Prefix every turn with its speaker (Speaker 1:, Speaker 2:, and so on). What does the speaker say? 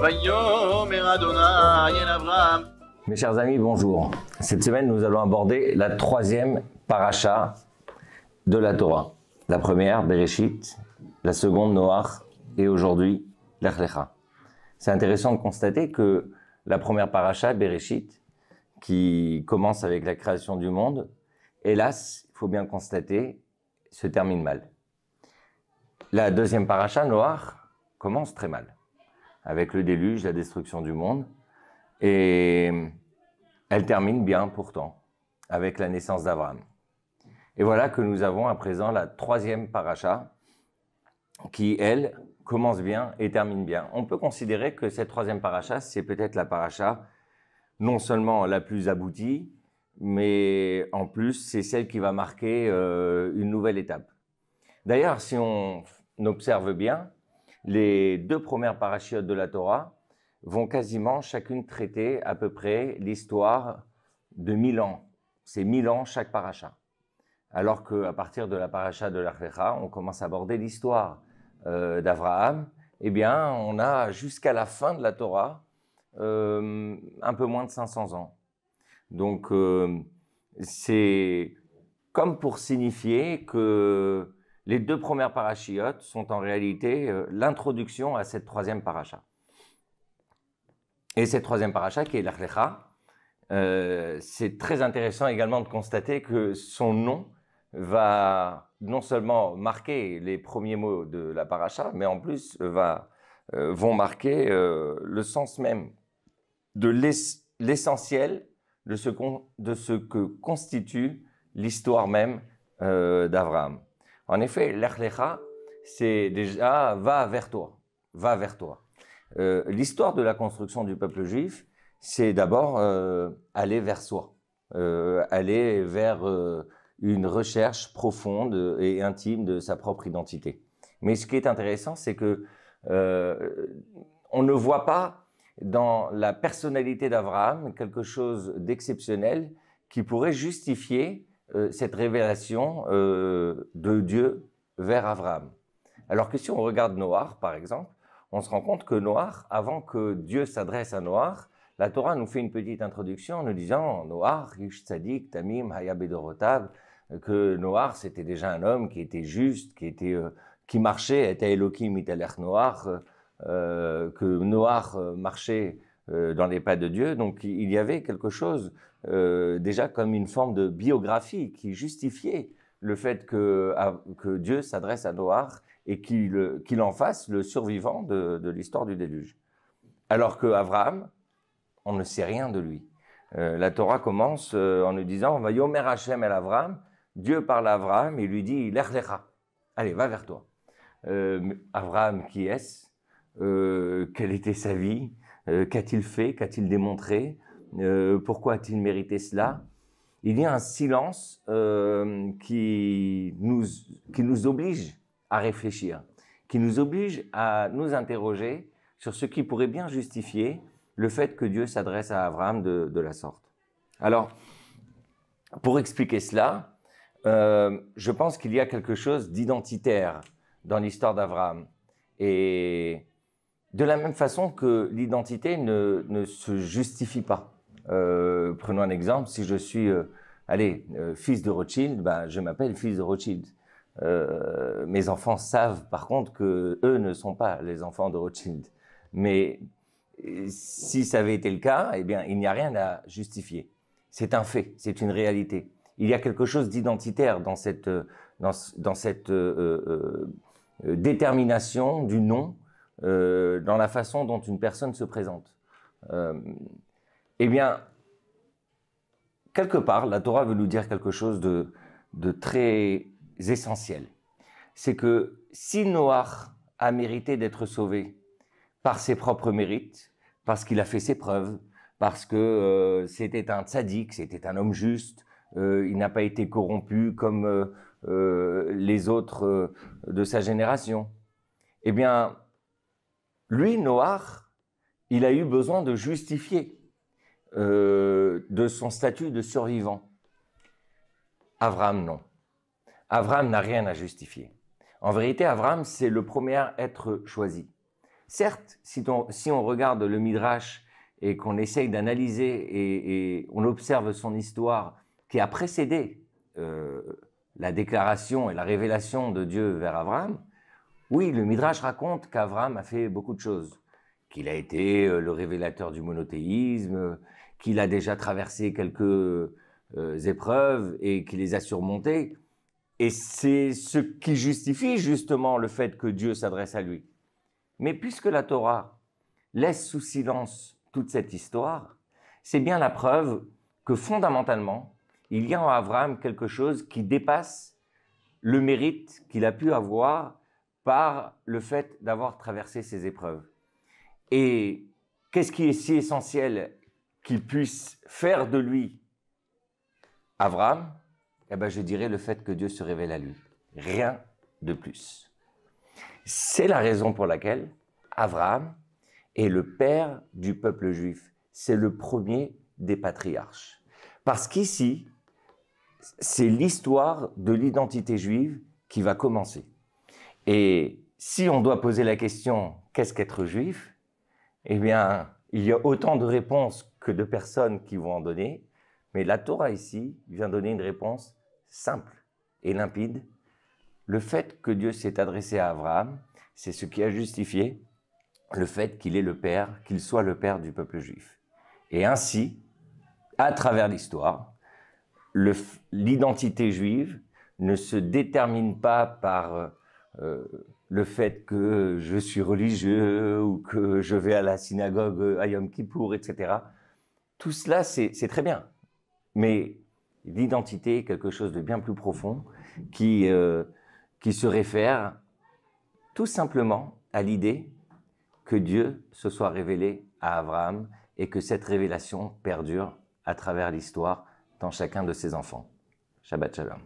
Speaker 1: Vayomer Adonai el Avram.
Speaker 2: Mes chers amis, bonjour. Cette semaine, nous allons aborder la troisième paracha de la Torah. La première, Bereshit, la seconde, Noach, et aujourd'hui, Lech Lecha. C'est intéressant de constater que la première paracha, Bereshit, qui commence avec la création du monde, hélas, il faut bien constater, se termine mal. La deuxième paracha, Noach, commence très mal, avec le déluge, la destruction du monde, et elle termine bien pourtant, avec la naissance d'Abraham. Et voilà que nous avons à présent la troisième paracha, qui, elle, commence bien et termine bien. On peut considérer que cette troisième paracha, c'est peut-être la paracha non seulement la plus aboutie, mais en plus, c'est celle qui va marquer une nouvelle étape. D'ailleurs, si on observe bien, les deux premières parachiotes de la Torah vont quasiment chacune traiter à peu près l'histoire de 1000 ans. C'est 1000 ans chaque paracha. Alors qu'à partir de la paracha de Lech Lecha, on commence à aborder l'histoire d'Abraham. Eh bien, on a jusqu'à la fin de la Torah un peu moins de 500 ans. Donc, c'est comme pour signifier que les deux premières parachiotes sont en réalité l'introduction à cette troisième paracha. Et cette troisième paracha, qui est Lech Lecha, c'est très intéressant également de constater que son nom va non seulement marquer les premiers mots de la paracha, mais en plus vont marquer le sens même de l'essentiel de ce que constitue l'histoire même d'Abraham. En effet, Lech Lecha, c'est déjà va vers toi, va vers toi. L'histoire de la construction du peuple juif, c'est d'abord aller vers soi, aller vers une recherche profonde et intime de sa propre identité. Mais ce qui est intéressant, c'est que on ne voit pas dans la personnalité d'Abraham quelque chose d'exceptionnel qui pourrait justifier cette révélation de Dieu vers Abraham. Alors que si on regarde Noach, par exemple, on se rend compte que Noach, avant que Dieu s'adresse à Noach, la Torah nous fait une petite introduction en nous disant Noach, Ish Tzadik, Tamim, Haya Bedorotav, que Noach c'était déjà un homme qui était juste, qui marchait, était Elohim Italech Noach, que Noach marchait dans les pas de Dieu. Donc il y avait quelque chose déjà comme une forme de biographie qui justifiait le fait que Dieu s'adresse à Noach et qu'il en fasse le survivant de l'histoire du déluge. Alors que Abraham, on ne sait rien de lui. La Torah commence en nous disant Vayomer Hashem el Abraham, Dieu parle à Abraham et lui dit Lech Lecha, allez, va vers toi. Abraham, qui est-ce? Quelle était sa vie? Qu'a-t-il fait? Qu'a-t-il démontré? Pourquoi a-t-il mérité cela? Il y a un silence qui nous oblige à réfléchir, qui nous oblige à nous interroger sur ce qui pourrait bien justifier le fait que Dieu s'adresse à Abraham de la sorte. Alors, pour expliquer cela, je pense qu'il y a quelque chose d'identitaire dans l'histoire d'Abraham. Et de la même façon que l'identité ne se justifie pas. Prenons un exemple, si je suis fils de Rothschild, je m'appelle fils de Rothschild. Mes enfants savent par contre que eux ne sont pas les enfants de Rothschild. Mais si ça avait été le cas, eh bien, il n'y a rien à justifier. C'est un fait, c'est une réalité. Il y a quelque chose d'identitaire dans cette détermination du nom, dans la façon dont une personne se présente. Eh bien, quelque part, la Torah veut nous dire quelque chose de très essentiel. C'est que si Noach a mérité d'être sauvé par ses propres mérites, parce qu'il a fait ses preuves, parce que c'était un tzaddik, c'était un homme juste, il n'a pas été corrompu comme les autres de sa génération. Eh bien, lui, Noach, il a eu besoin de justifier de son statut de survivant. Abraham, non. Abraham n'a rien à justifier. En vérité, Abraham, c'est le premier à être choisi. Certes, si on regarde le Midrash et qu'on essaye d'analyser et on observe son histoire qui a précédé la déclaration et la révélation de Dieu vers Abraham, oui, le Midrash raconte qu'Abraham a fait beaucoup de choses, qu'il a été le révélateur du monothéisme, qu'il a déjà traversé quelques épreuves et qu'il les a surmontées. Et c'est ce qui justifie justement le fait que Dieu s'adresse à lui. Mais puisque la Torah laisse sous silence toute cette histoire, c'est bien la preuve que fondamentalement, il y a en Abraham quelque chose qui dépasse le mérite qu'il a pu avoir par le fait d'avoir traversé ces épreuves. Et qu'est-ce qui est si essentiel qu'il puisse faire de lui Abraham? Eh bien, je dirais le fait que Dieu se révèle à lui. Rien de plus. C'est la raison pour laquelle Abraham est le père du peuple juif. C'est le premier des patriarches. Parce qu'ici, c'est l'histoire de l'identité juive qui va commencer. Et si on doit poser la question « qu'est-ce qu'être juif ?» Eh bien, il y a autant de réponses que de personnes qui vont en donner, mais la Torah ici vient donner une réponse simple et limpide. Le fait que Dieu s'est adressé à Abraham, c'est ce qui a justifié le fait qu'il est le père, qu'il soit le père du peuple juif. Et ainsi, à travers l'histoire, l'identité juive ne se détermine pas par le fait que je suis religieux ou que je vais à la synagogue à Yom Kippour, etc. Tout cela, c'est très bien. Mais l'identité est quelque chose de bien plus profond qui se réfère tout simplement à l'idée que Dieu se soit révélé à Abraham et que cette révélation perdure à travers l'histoire dans chacun de ses enfants. Shabbat Shalom.